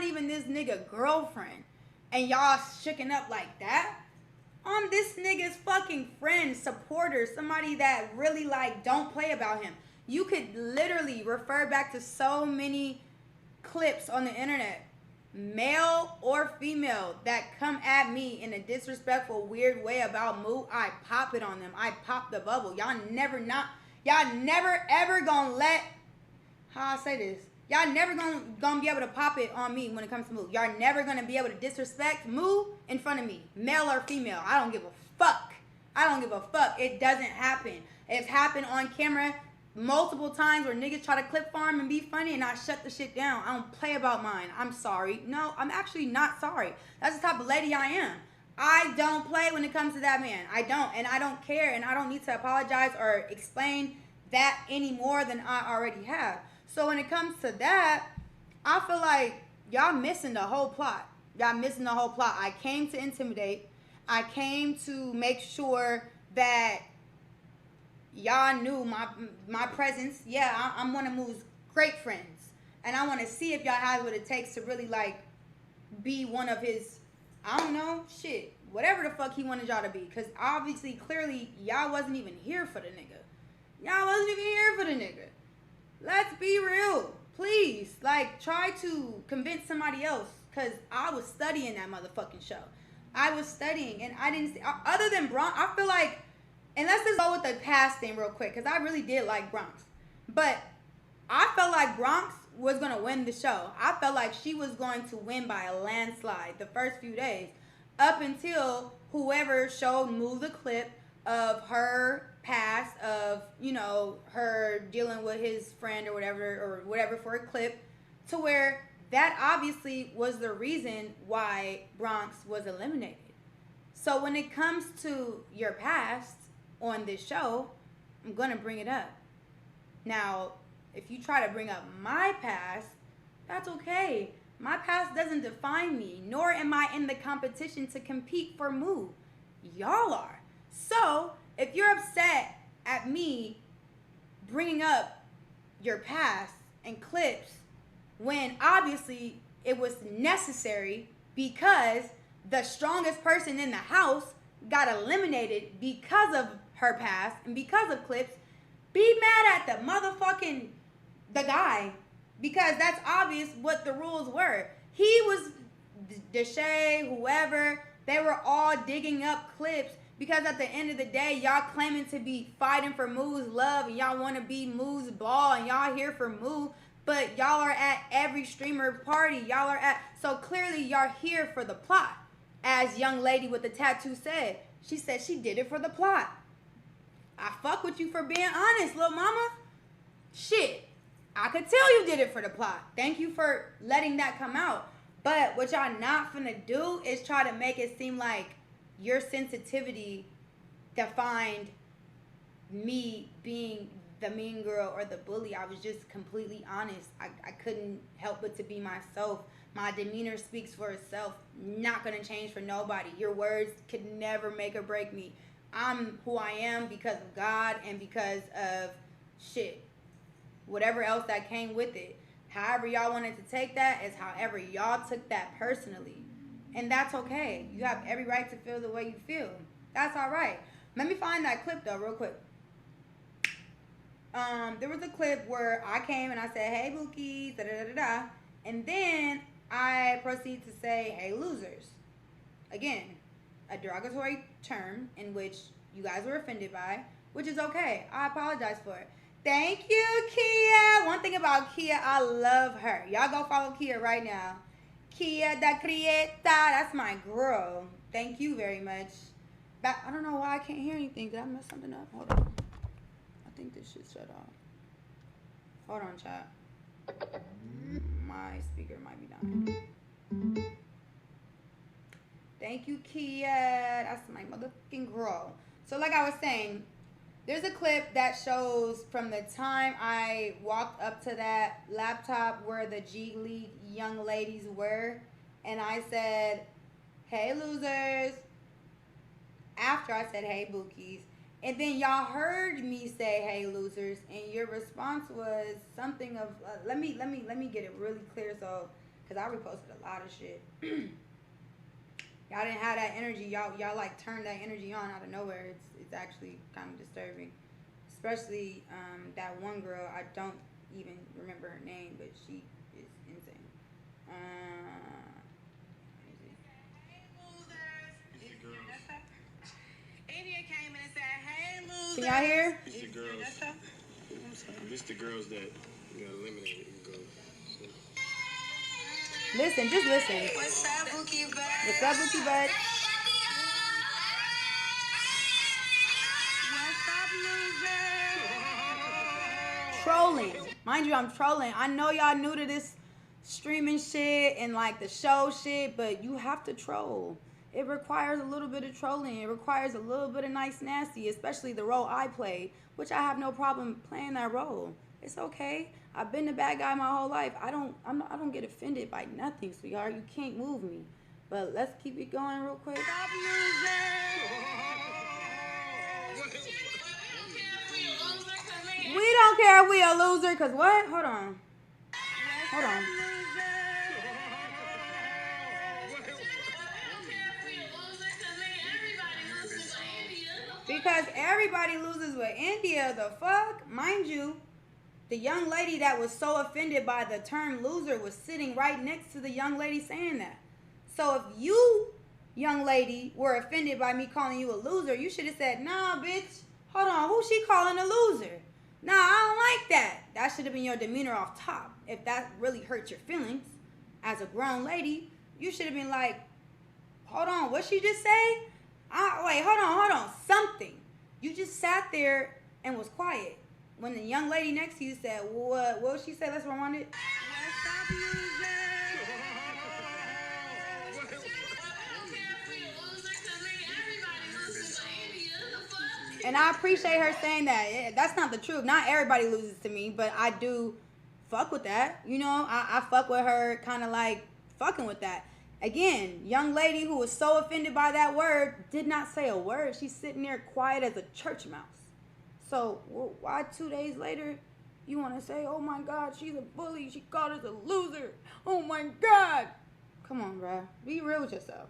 not even this nigga girlfriend. And y'all shooken up like that? I'm this nigga's fucking friend, supporter, somebody that really like don't play about him. You could literally refer back to so many clips on the internet, male or female, that come at me in a disrespectful, weird way about Moo. I pop it on them. I pop the bubble. Y'all never ever gonna let, how I say this, y'all never gonna be able to pop it on me when it comes to Moo. Y'all never gonna be able to disrespect Moo in front of me, male or female. I don't give a fuck. I don't give a fuck. It doesn't happen. It's happened on camera multiple times where niggas try to clip farm and be funny, and I shut the shit down. I don't play about mine. I'm sorry. No, I'm actually not sorry. That's the type of lady I am. I don't play when it comes to that man. I don't, and I don't care, and I don't need to apologize or explain that any more than I already have. So when it comes to that, I feel like y'all missing the whole plot. Y'all missing the whole plot. I came to intimidate. I came to make sure that y'all knew my presence. Yeah, I'm one of Moo's great friends. And I want to see if y'all have what it takes to really, like, be one of his, I don't know, shit, whatever the fuck he wanted y'all to be. Because obviously, clearly, y'all wasn't even here for the nigga. Y'all wasn't even here for the nigga. Let's be real. Please, like, try to convince somebody else. Because I was studying that motherfucking show. I was studying, and I didn't see, other than Bronx, I feel like, and let's just go with the past thing real quick, because I really did like Bronx. But I felt like Bronx was going to win the show. I felt like she was going to win by a landslide the first few days, up until whoever showed Moo the clip of her past, of, you know, her dealing with his friend or whatever for a clip, to where that obviously was the reason why Bronx was eliminated. So when it comes to your past on this show, I'm going to bring it up. Now, if you try to bring up my past, that's okay. My past doesn't define me, nor am I in the competition to compete for Moo. Y'all are. So, if you're upset at me bringing up your past and clips, when obviously it was necessary because the strongest person in the house got eliminated because of her past and because of clips, be mad at the guy, because that's obvious what the rules were. He was, Deshae, whoever, they were all digging up clips because at the end of the day, y'all claiming to be fighting for Moo's love and y'all want to be Moo's ball and y'all here for Moo, but y'all are at every streamer party. Y'all are at, so clearly y'all here for the plot. As young lady with the tattoo said, she said she did it for the plot. I fuck with you for being honest, little mama. Shit, I could tell you did it for the plot. Thank you for letting that come out. But what y'all not finna do is try to make it seem like your sensitivity defined me being the mean girl or the bully. I was just completely honest. I couldn't help but to be myself. My demeanor speaks for itself. Not gonna change for nobody. Your words could never make or break me. I'm who I am because of God and because of shit. Whatever else that came with it. However y'all wanted to take that is however y'all took that personally. And that's okay. You have every right to feel the way you feel. That's alright. Let me find that clip though real quick. There was a clip where I came and I said, hey Bookies, da da da da, and then I proceed to say, hey losers. Again, a derogatory term in which you guys were offended by, which is okay. I apologize for it. Thank you, Kia. One thing about Kia, I love her. Y'all go follow Kia right now. Kia da Crieta, that's my girl. Thank you very much. I don't know why I can't hear anything. Did I mess something up? Hold on. I think this shit shut off. Hold on, chat. My speaker might be dying. Thank you, Kia. That's my motherfucking girl. So like I was saying, there's a clip that shows from the time I walked up to that laptop where the G League young ladies were, and I said, hey losers, after I said, hey bookies. And then y'all heard me say, hey losers, and your response was something of, let me get it really clear, so, Because I reposted a lot of shit. Y'all didn't have that energy. Y'all like turned that energy on out of nowhere. It's actually kind of disturbing. Especially that one girl. I don't even remember her name, but she is insane. India came in and said, "Hey, losers." Can y'all hear? It's the girls. This the girls that got eliminated. Go. Listen, just listen. What's up, Bookie Bud? What's up, Bookie Bud? What's up, loser? Trolling. Mind you, I'm trolling. I know y'all new to this streaming shit and like the show shit, but you have to troll. It requires a little bit of trolling. It requires a little bit of nice nasty, especially the role I played, which I have no problem playing that role. It's okay. I've been the bad guy my whole life. I don't get offended by nothing, sweetheart. You can't move me. But let's keep it going real quick. Stop We don't care if we a loser, cause what? Hold on. Hold on. Because everybody loses with India, the fuck? Mind you, the young lady that was so offended by the term loser was sitting right next to the young lady saying that. So if you, young lady, were offended by me calling you a loser, you should have said, nah, bitch, hold on, who she calling a loser? Nah, I don't like that. That should have been your demeanor off top. If that really hurt your feelings as a grown lady, you should have been like, hold on, what she just say? Wait, hold on, something. You just sat there and was quiet. When the young lady next to you said, what did she say? Let's rewind it. And I appreciate her saying that. That's not the truth. Not everybody loses to me, but I do fuck with that. You know, I fuck with her kind of like fucking with that. Again, young lady who was so offended by that word did not say a word. She's sitting there quiet as a church mouse. So why 2 days later you want to say, oh my God, she's a bully. She called us a loser. Oh my God. Come on, bruh. Be real with yourself.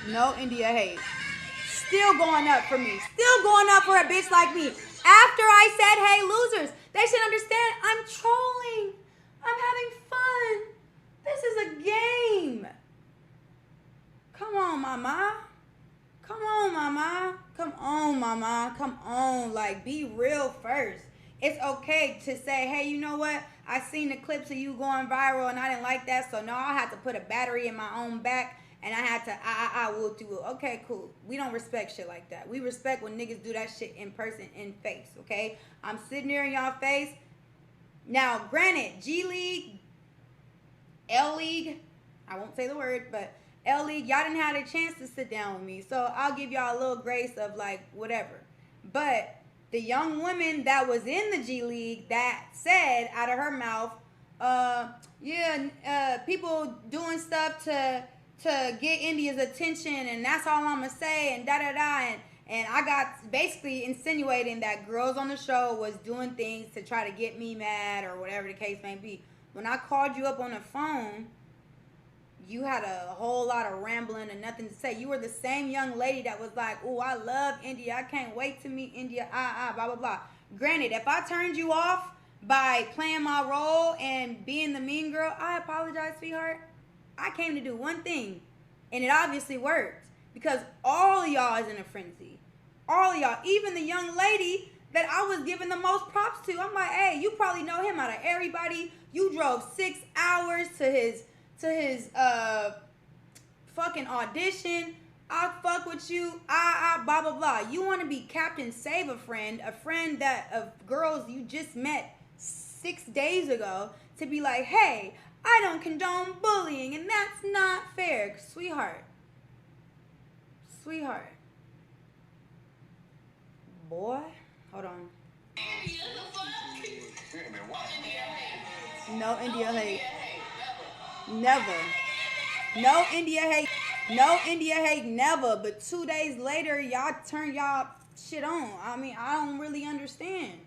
No India hate. Still going up for me. Still going up for a bitch like me. After I said, hey, losers, they should understand I'm trolling. I'm having fun. This is a game. Come on, mama. Come on, mama. Come on, mama. Come on. Like, be real first. It's okay to say, hey, you know what? I seen the clips of you going viral and I didn't like that. So now I have to put a battery in my own back and I had to, will do it. Okay, cool. We don't respect shit like that. We respect when niggas do that shit in person, in face, okay? I'm sitting there in y'all face. Now, granted, G League, L League, I won't say the word, but L League, y'all didn't have a chance to sit down with me. So I'll give y'all a little grace of like whatever. But the young woman that was in the G League that said out of her mouth, people doing stuff to get India's attention and that's all I'm gonna say and da-da-da. And I got basically insinuating that girls on the show was doing things to try to get me mad or whatever the case may be. When I called you up on the phone, you had a whole lot of rambling and nothing to say. You were the same young lady that was like, oh, I love India. I can't wait to meet India. Blah, blah, blah. Granted, if I turned you off by playing my role and being the mean girl, I apologize, sweetheart. I came to do one thing, and it obviously worked. Because all of y'all is in a frenzy. All of y'all. Even the young lady that I was giving the most props to. I'm like, hey, you probably know him out of everybody. You drove 6 hours to his fucking audition. I fuck with you. Blah, blah, blah. You want to be Captain Save a friend that of girls you just met 6 days ago to be like, hey, I don't condone bullying and that's not fair. Sweetheart. Boy, hold on. No India hate. Never. No India hate. No India hate, never. But 2 days later, y'all turn y'all shit on. I mean, I don't really understand.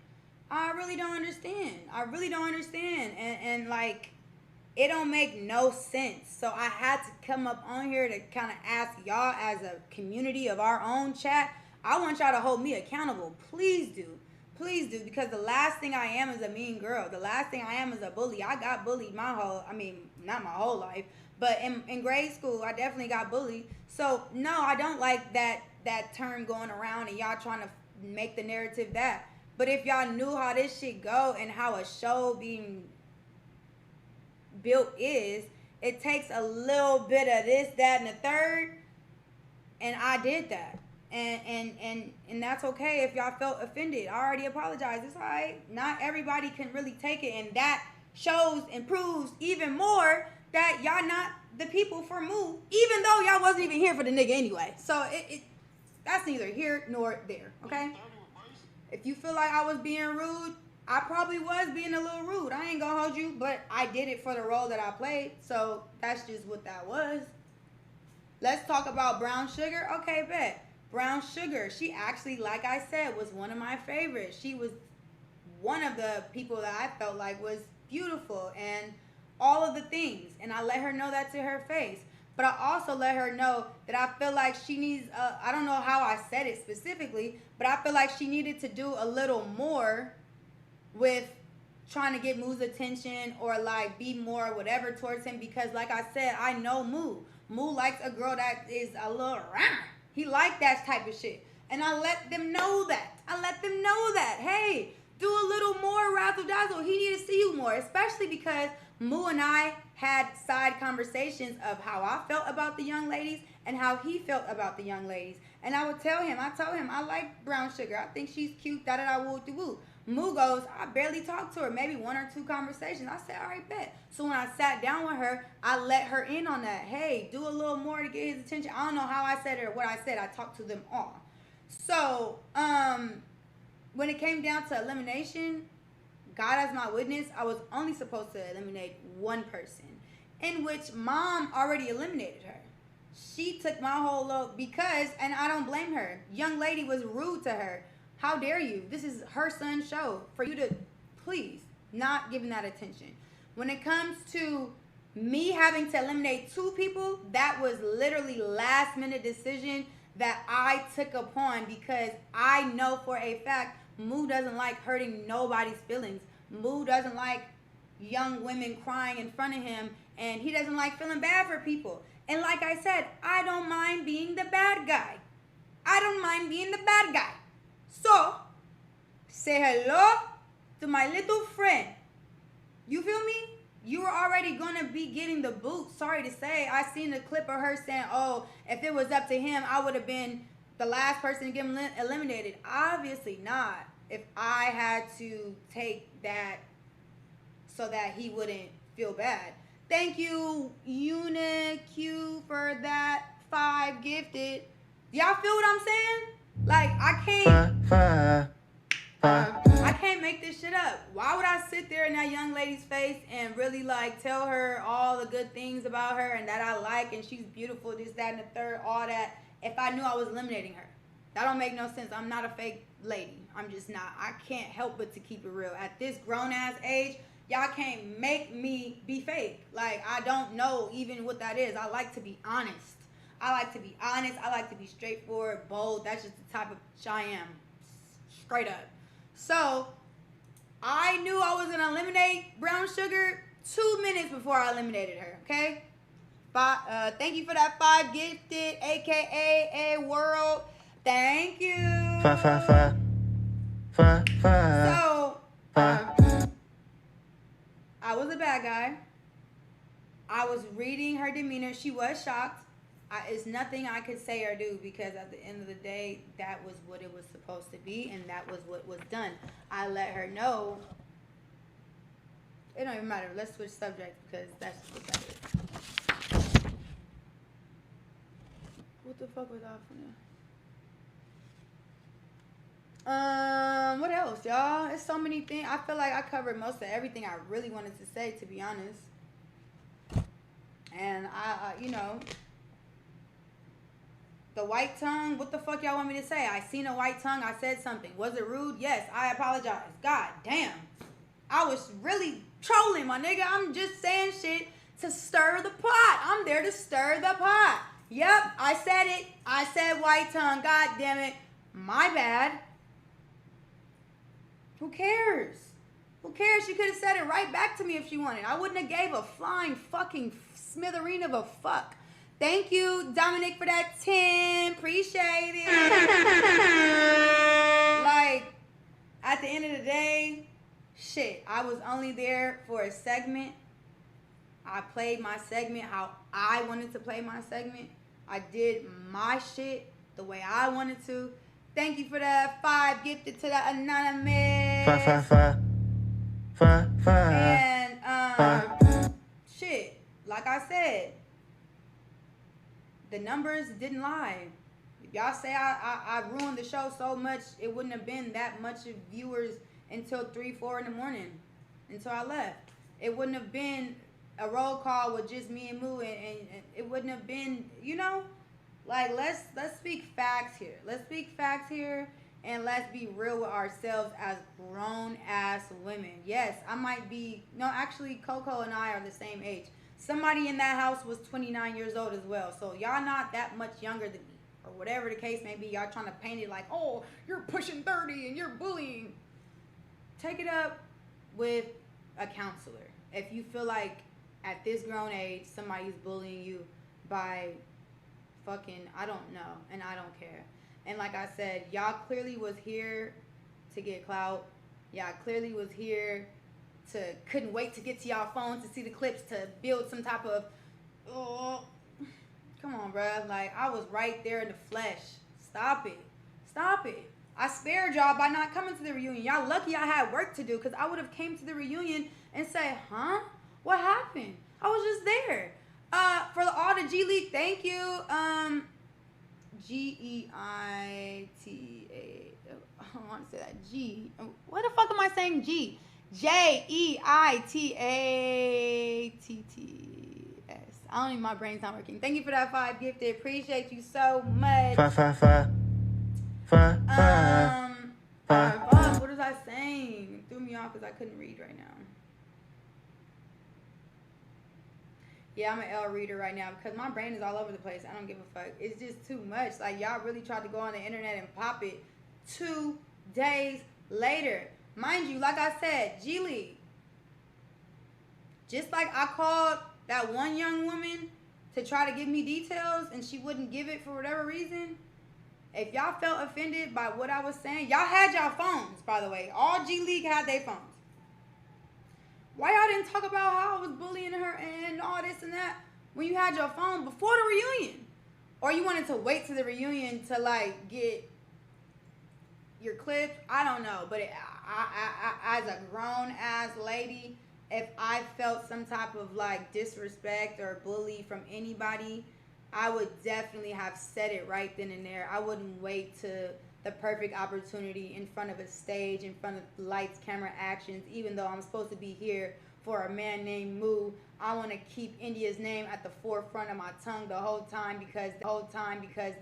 I really don't understand. I really don't understand. And like, it don't make no sense. So I had to come up on here to kind of ask y'all as a community of our own chat. I want y'all to hold me accountable. Please do. Please do. Because the last thing I am is a mean girl. The last thing I am is a bully. I got bullied not my whole life. But in grade school, I definitely got bullied. So, no, I don't like that term going around and y'all trying to make the narrative that. But if y'all knew how this shit go and how a show being built is, it takes a little bit of this, that, and the third, and I did that. And that's okay if y'all felt offended. I already apologized. It's alright. Not everybody can really take it, and that shows and proves even more that y'all not the people for Moo, even though y'all wasn't even here for the nigga anyway. So that's neither here nor there, okay? If you feel like I was being rude, I probably was being a little rude. I ain't gonna hold you, but I did it for the role that I played. So that's just what that was. Let's talk about Brown Sugar. Okay, bet. Brown Sugar, she actually, like I said, was one of my favorites. She was one of the people that I felt like was beautiful and all of the things. And I let her know that to her face. But I also let her know that I feel like she needs, I don't know how I said it specifically, but I feel like she needed to do a little more with trying to get Moo's attention or like be more whatever towards him, because like I said, I know Moo. Moo likes a girl that is a little rah. He liked that type of shit. And I let them know that. Hey, do a little more razzle dazzle. He need to see you more, especially because Moo and I had side conversations of how I felt about the young ladies and how he felt about the young ladies. And I told him, I like Brown Sugar. I think she's cute, da-da-da-woo-de-woo. Moo goes, I barely talked to her, maybe 1 or 2 conversations. I said, all right, bet. So when I sat down with her, I let her in on that. Hey, do a little more to get his attention. I don't know how I said it or what I said. I talked to them all. So, when it came down to elimination, God as my witness, I was only supposed to eliminate one person, in which Mom already eliminated her. She took my whole load because, and I don't blame her, young lady was rude to her. How dare you? This is her son's show. For you to, please, not giving that attention. When it comes to me having to eliminate 2 people, that was literally last minute decision that I took upon because I know for a fact Moo doesn't like hurting nobody's feelings. Moo doesn't like young women crying in front of him, and he doesn't like feeling bad for people. And like I said, I don't mind being the bad guy. So, say hello to my little friend. You feel me? You were already going to be getting the boot. Sorry to say. I seen the clip of her saying, oh, if it was up to him, I would have been the last person to get him eliminated. Obviously not. If I had to take that so that he wouldn't feel bad. Thank you, UniQ, for that 5 gifted. Y'all feel what I'm saying? Like, I can't make this shit up. Why would I sit there in that young lady's face and really like tell her all the good things about her and that I like and she's beautiful, this, that, and the third, all that, if I knew I was eliminating her? That don't make no sense. I'm not a fake lady. I'm just not. I can't help but to keep it real. At this grown ass age, y'all can't make me be fake. Like, I don't know even what that is. I like to be honest. I like to be straightforward, bold. That's just the type of bitch I am. Straight up. So, I knew I was going to eliminate Brown Sugar 2 minutes before I eliminated her, okay? Thank you for that 5 gifted, a.k.a. a world. Thank you. So, I was a bad guy. I was reading her demeanor. She was shocked. It's nothing I could say or do because at the end of the day, that was what it was supposed to be and that was what was done. I let her know. It don't even matter. Let's switch subjects because that's what that is. What the fuck was off from there? What else, y'all? It's so many things. I feel like I covered most of everything I really wanted to say, to be honest. And I The white tongue, what the fuck y'all want me to say? I seen a white tongue, I said something. Was it rude? Yes, I apologize. God damn. I was really trolling, my nigga. I'm just saying shit to stir the pot. I'm there to stir the pot. Yep, I said it. I said white tongue. God damn it. My bad. Who cares? Who cares? She could have said it right back to me if she wanted. I wouldn't have gave a flying fucking smithereen of a fuck. Thank you, Dominic, for that 10. Appreciate it. Like, at the end of the day, shit, I was only there for a segment. I played my segment how I wanted to play my segment. I did my shit the way I wanted to. Thank you for that 5 gifted to the anonymous. 5. And shit, like I said, the numbers didn't lie. If y'all say I ruined the show so much, it wouldn't have been that much of viewers until 3, 4 in the morning, until I left. It wouldn't have been a roll call with just me and Moo, and it wouldn't have been, you know, like let's speak facts here. Let's speak facts here, and let's be real with ourselves as grown ass women. Yes, I might be, no, actually Coco and I are the same age. Somebody in that house was 29 years old as well, so y'all not that much younger than me, or whatever the case may be. Y'all trying to paint it like, oh, you're pushing 30 and you're bullying. Take it up with a counselor if you feel like at this grown age somebody's bullying you by fucking, I don't know, and I don't care. And like I said, y'all clearly was here to get clout. Y'all clearly was here to, couldn't wait to get to y'all phones to see the clips, to build some type of, oh, come on, bruh. Like, I was right there in the flesh. Stop it. Stop it. I spared y'all by not coming to the reunion. Y'all lucky I had work to do, because I would have came to the reunion and say, huh? What happened? I was just there. For all the G League, thank you. Geita. I want to say that G. What the fuck am I saying? G. Jeitattts. I don't even, my brain's not working. Thank you for that 5 gifted. Appreciate you so much. 5. What was I saying? It threw me off because I couldn't read right now. Yeah, I'm an L reader right now because my brain is all over the place. I don't give a fuck. It's just too much. Like, y'all really tried to go on the internet and pop it 2 days later. Mind you, like I said, G League. Just like I called that one young woman to try to give me details and she wouldn't give it for whatever reason. If y'all felt offended by what I was saying, y'all had y'all phones, by the way. All G League had their phones. Why y'all didn't talk about how I was bullying her and all this and that when you had your phone before the reunion? Or you wanted to wait to the reunion to, like, get your clips? I don't know. But I as a grown-ass lady, if I felt some type of, like, disrespect or bully from anybody, I would definitely have said it right then and there. I wouldn't wait to the perfect opportunity in front of a stage, in front of lights, camera, actions. Even though I'm supposed to be here for a man named Moo, I want to keep India's name at the forefront of my tongue the whole time because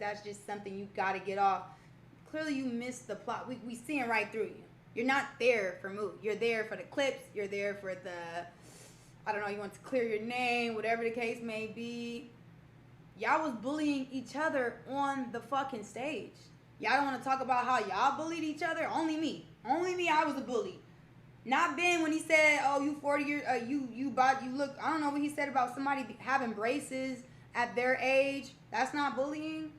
that's just something you got to get off. Clearly you missed the plot. We seeing right through you. You're not there for Moo. You're there for the clips. You're there for the, I don't know, you want to clear your name, whatever the case may be. Y'all was bullying each other on the fucking stage. Y'all don't want to talk about how y'all bullied each other? Only me. Only me, I was a bully. Not Ben when he said, oh, you 40 years, you look, I don't know what he said about somebody having braces at their age. That's not bullying.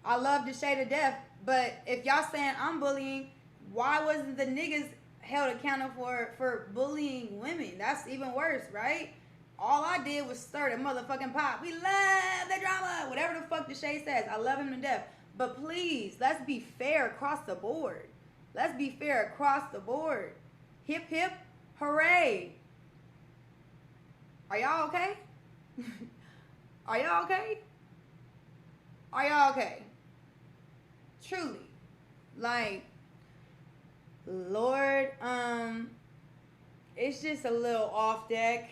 I love the shade of death. But if y'all saying I'm bullying, why wasn't the niggas held accountable for bullying women? That's even worse, right? All I did was stir the motherfucking pot. We love the drama. Whatever the fuck the shade says. I love him to death. But please, let's be fair across the board. Let's be fair across the board. Hip, hip, hooray. Are y'all okay? Are y'all okay? Are y'all okay? Truly. Like, Lord, it's just a little off deck.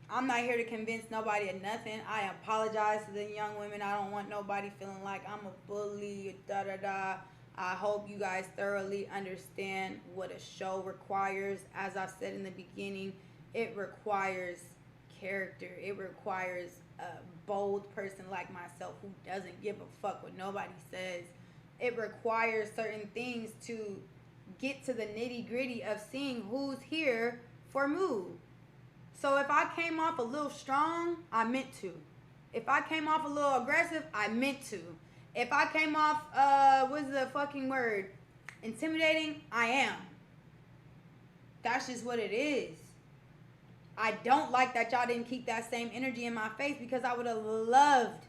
I'm not here to convince nobody of nothing. I apologize to the young women. I don't want nobody feeling like I'm a bully, da da da. I hope you guys thoroughly understand what a show requires. As I said in the beginning, it requires character. It requires a bold person like myself who doesn't give a fuck what nobody says. It requires certain things to get to the nitty gritty of seeing who's here for Move. So if I came off a little strong, I meant to. If I came off a little aggressive, I meant to. If I came off, what's the fucking word? Intimidating, I am. That's just what it is. I don't like that y'all didn't keep that same energy in my face because I would have loved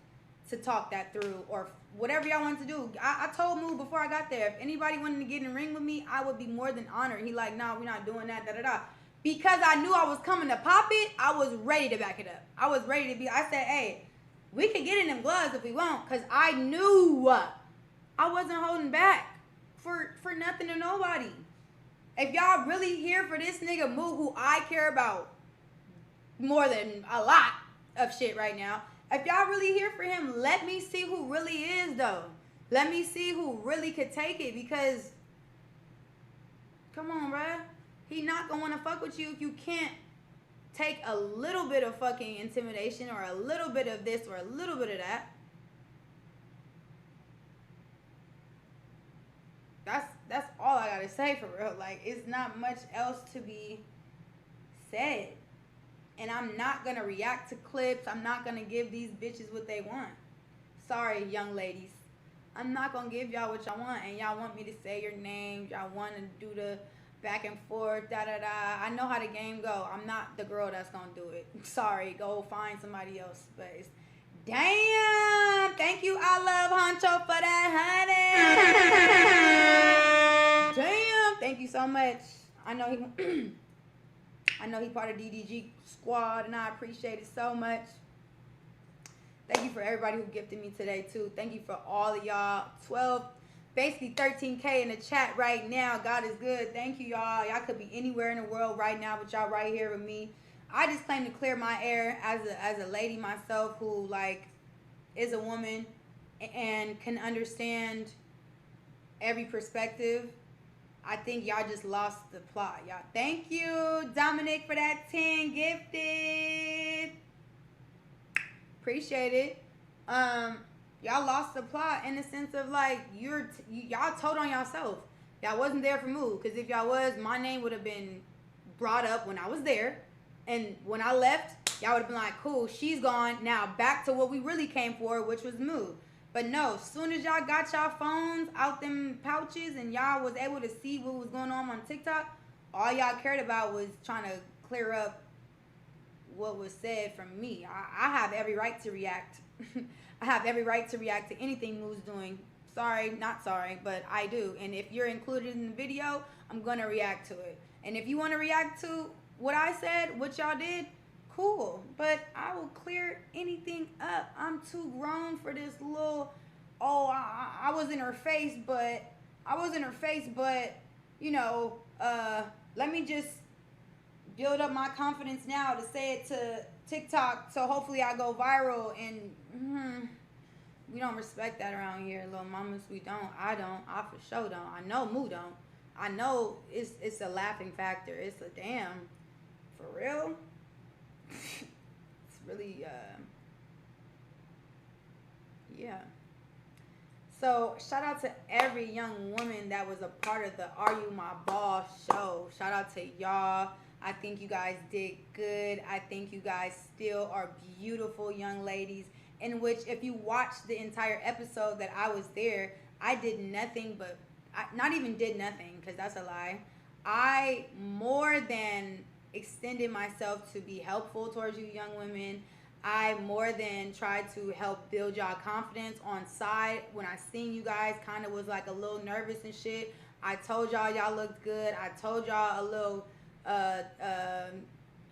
to talk that through or whatever y'all wanted to do. I told Moo before I got there, if anybody wanted to get in the ring with me, I would be more than honored. He like, nah, we're not doing that, da da da. Because I knew I was coming to pop it, I was ready to back it up. I was ready to be, I said, hey, we can get in them gloves if we want, because I knew I wasn't holding back for nothing or nobody. If y'all really here for this nigga Moo, who I care about more than a lot of shit right now, if y'all really here for him, let me see who really is, though. Let me see who really could take it, because, come on, bruh. He not gonna want to fuck with you if you can't take a little bit of fucking intimidation or a little bit of this or a little bit of that. That's all I gotta say for real. Like, it's not much else to be said. And I'm not gonna react to clips. I'm not gonna give these bitches what they want. Sorry, young ladies. I'm not gonna give y'all what y'all want. And y'all want me to say your name. Y'all want to do the back and forth, da da da. I know how the game go. I'm not the girl that's gonna do it. Sorry, go find somebody else. But it's, damn. Thank you, I Love Honcho, for that, honey. Damn. Thank you so much. I know he part of DDG squad, and I appreciate it so much. Thank you for everybody who gifted me today too. Thank you for all of y'all. 12. Basically 13K in the chat right now. God is good. Thank you, y'all. Y'all could be anywhere in the world right now, but y'all right here with me. I just claim to clear my air as a lady myself who, like, is a woman and can understand every perspective. I think y'all just lost the plot, y'all. Thank you, Dominic, for that 10 gifted. Appreciate it. Y'all lost the plot in the sense of, like, y'all told on yourself. Y'all wasn't there for Move, because if y'all was, my name would have been brought up when I was there, and when I left, y'all would have been like, cool, she's gone, now back to what we really came for, which was Move. But no, as soon as y'all got y'all phones out them pouches and y'all was able to see what was going on TikTok, all y'all cared about was trying to clear up what was said from me. I have every right to react. I have every right to react to anything Moo's doing. Sorry, not sorry, but I do. And if you're included in the video, I'm going to react to it. And if you want to react to what I said, what y'all did, cool. But I will clear anything up. I'm too grown for this little, I was in her face, but, you know, let me just build up my confidence now to say it to TikTok, so hopefully I go viral. And we don't respect that around here, little mamas. We don't. I don't. I for sure don't. I know Moo don't. I know it's a laughing factor. It's a damn, for real. It's really yeah. So shout out to every young woman that was a part of the Are You My Boss show. Shout out to y'all. I think you guys did good. I think you guys still are beautiful young ladies, in which if you watch the entire episode that I was there, I did nothing but, not even did nothing, because that's a lie. I more than extended myself to be helpful towards you young women. I more than tried to help build y'all confidence on side. When I seen you guys, kind of was like a little nervous and shit. I told y'all looked good. I told y'all a little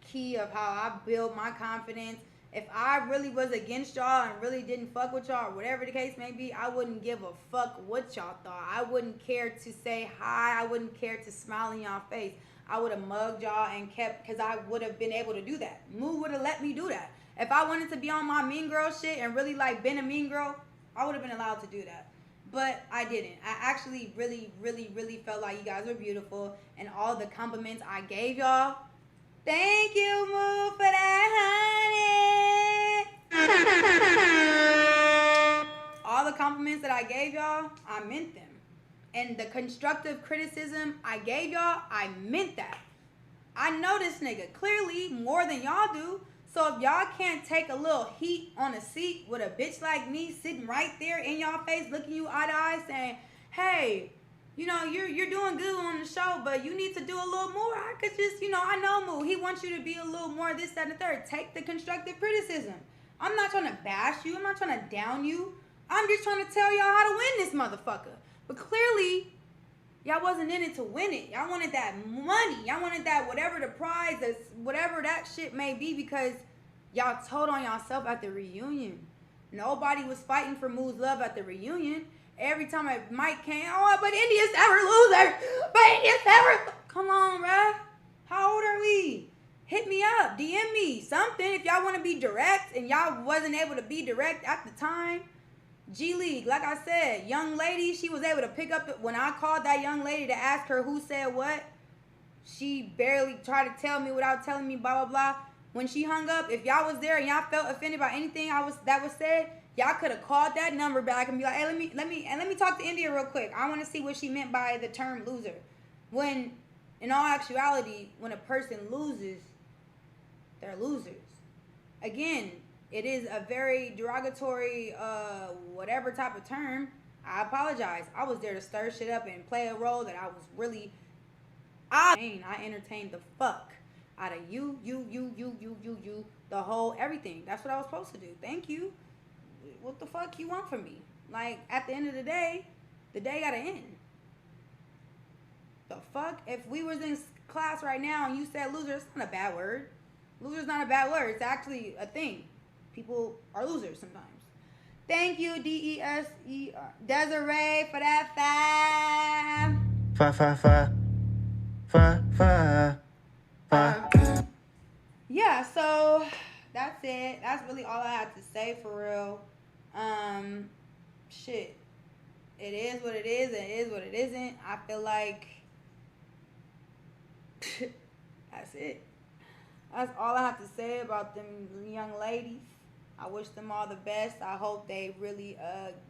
key of how I build my confidence. If I really was against y'all and really didn't fuck with y'all, or whatever the case may be, I wouldn't give a fuck what y'all thought. I wouldn't care to say hi. I wouldn't care to smile in y'all face. I would have mugged y'all and kept, because I would have been able to do that. Moo would have let me do that. If I wanted to be on my mean girl shit and really like been a mean girl, I would have been allowed to do that. But I didn't. I actually really, really, really felt like you guys were beautiful, and all the compliments I gave y'all. Thank you, Moo, for that, honey. All the compliments that I gave y'all, I meant them. And the constructive criticism I gave y'all, I meant that. I know this nigga clearly more than y'all do. So if y'all can't take a little heat on a seat with a bitch like me sitting right there in y'all face, looking you eye to eye, saying, hey, you know, you're doing good on the show, but you need to do a little more. I could just, you know, I know Moo. He wants you to be a little more this, that, and the third. Take the constructive criticism. I'm not trying to bash you. I'm not trying to down you. I'm just trying to tell y'all how to win this motherfucker. But clearly, y'all wasn't in it to win it. Y'all wanted that money. Y'all wanted that whatever the prize is, whatever that shit may be, because y'all told on yourself at the reunion. Nobody was fighting for Moo's love at the reunion. Every time a mic came, oh, but India's ever loser. But India's ever. Come on, bruh. How old are we? Hit me up. DM me. Something if y'all want to be direct and y'all wasn't able to be direct at the time. G League, like I said, young lady, she was able to pick up, when I called that young lady to ask her who said what, she barely tried to tell me without telling me blah, blah, blah. When she hung up, if y'all was there and y'all felt offended by anything that was said, y'all could have called that number back and be like, hey, let me talk to India real quick. I want to see what she meant by the term loser. When, in all actuality, when a person loses, they're losers. Again, it is a very derogatory, whatever type of term. I apologize. I was there to stir shit up and play a role that I was really, I entertained the fuck out of you, the whole everything. That's what I was supposed to do. Thank you. What the fuck you want from me? Like, at the end of the day gotta end. The fuck? If we was in class right now and you said loser, it's not a bad word. Loser's not a bad word. It's actually a thing. People are losers sometimes. Thank you, D-E-S-E-R. Desiree, for that five. Yeah, so that's it. That's really all I have to say for real. Shit. It is what it is, and it is what it isn't. I feel like that's it. That's all I have to say about them young ladies. I wish them all the best. I hope they really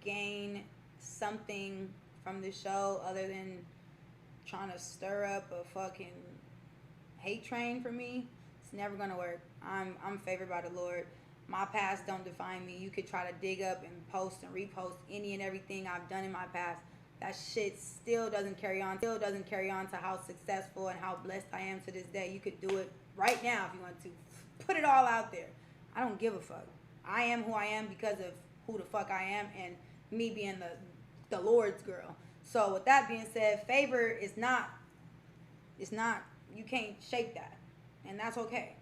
gain something from the show other than trying to stir up a fucking hate train for me. It's never gonna work. I'm favored by the Lord. My past don't define me. You could try to dig up and post and repost any and everything I've done in my past. That shit still doesn't carry on. Still doesn't carry on to how successful and how blessed I am to this day. You could do it right now if you want to. Put it all out there. I don't give a fuck. I am who I am because of who the fuck I am and me being the Lord's girl. So with that being said, favor is not, you can't shake that. And that's okay.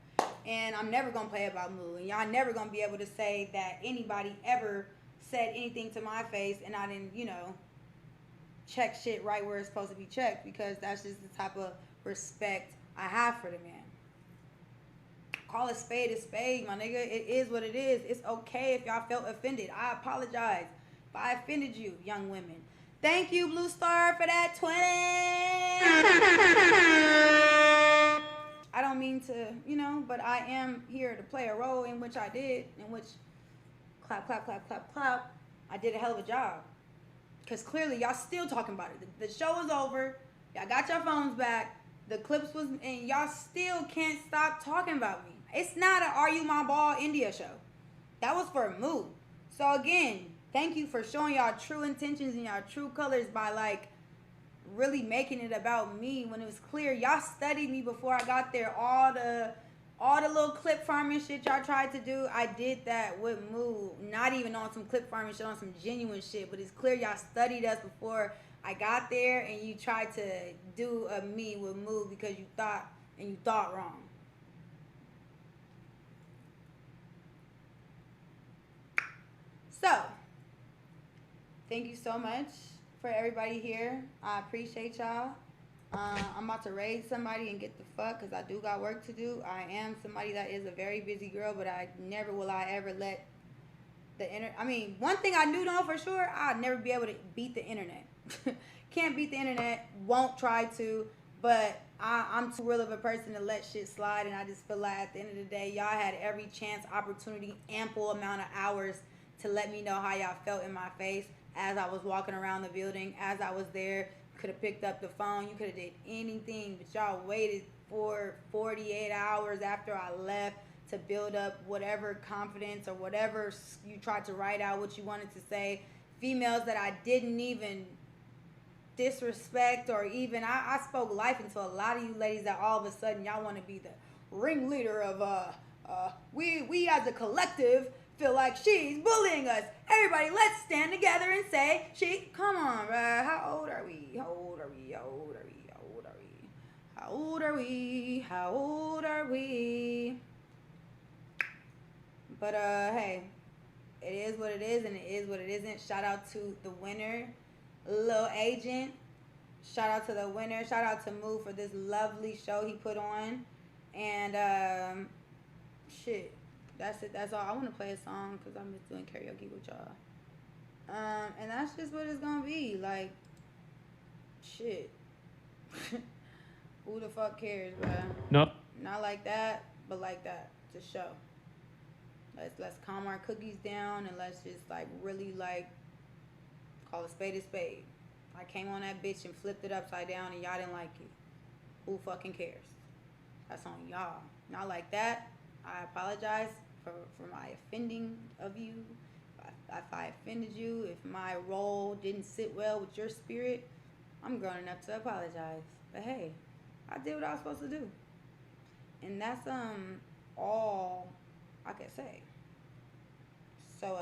And I'm never going to play about Moo. And y'all never going to be able to say that anybody ever said anything to my face and I didn't, check shit right where it's supposed to be checked, because that's just the type of respect I have for the man. Call a spade, my nigga. It is what it is. It's okay if y'all felt offended. I apologize if I offended you, young women. Thank you, Blue Star, for that 20. I don't mean to, but I am here to play a role in which I did, in which clap, clap, clap, clap, clap. I did a hell of a job. Because clearly y'all still talking about it. The show is over. Y'all got your phones back. The clips was, and y'all still can't stop talking about me. It's not a Are You My Ball India show. That was for Moo. So again, thank you for showing y'all true intentions and y'all true colors by really making it about me when it was clear y'all studied me before I got there. All the little clip farming shit y'all tried to do, I did that with Moo. Not even on some clip farming shit, on some genuine shit, but it's clear y'all studied us before I got there, and you tried to do a me with Moo because you thought wrong. So, thank you so much for everybody here. I appreciate y'all. I'm about to raid somebody and get the fuck because I do got work to do. I am somebody that is a very busy girl, but I never will I ever let the internet. I mean, one thing I do know for sure, I'll never be able to beat the internet. Can't beat the internet. Won't try to. But I'm too real of a person to let shit slide, and I just feel like at the end of the day, y'all had every chance, opportunity, ample amount of hours to let me know how y'all felt in my face as I was walking around the building, as I was there. Could have picked up the phone. You could have did anything, but y'all waited for 48 hours after I left to build up whatever confidence or whatever you tried to write out what you wanted to say. Females that I didn't even disrespect or even I spoke life into a lot of you ladies that all of a sudden y'all want to be the ringleader of we as a collective feel like she's bullying us. Everybody, let's stand together and say she. Come on, bruh. How old are we? How old are we? How old are we? How old are we? How old are we? How old are we? But hey, it is what it is, and it is what it isn't. Shout out to the winner, Lil Agent. Shout out to the winner. Shout out to Moo for this lovely show he put on. And shit, that's it. That's all. I want to play a song because I'm just doing karaoke with y'all. And that's just what it's gonna be. Like, shit. Who the fuck cares, bro? No. Not like that, but like that. It's a show. Let's calm our cookies down and let's just like really like call a spade a spade. I came on that bitch and flipped it upside down and y'all didn't like it. Who fucking cares? That's on y'all. Not like that. I apologize for my offending of you. If I offended you, if my role didn't sit well with your spirit, I'm grown enough to apologize. But hey, I did what I was supposed to do. And that's all I could say. So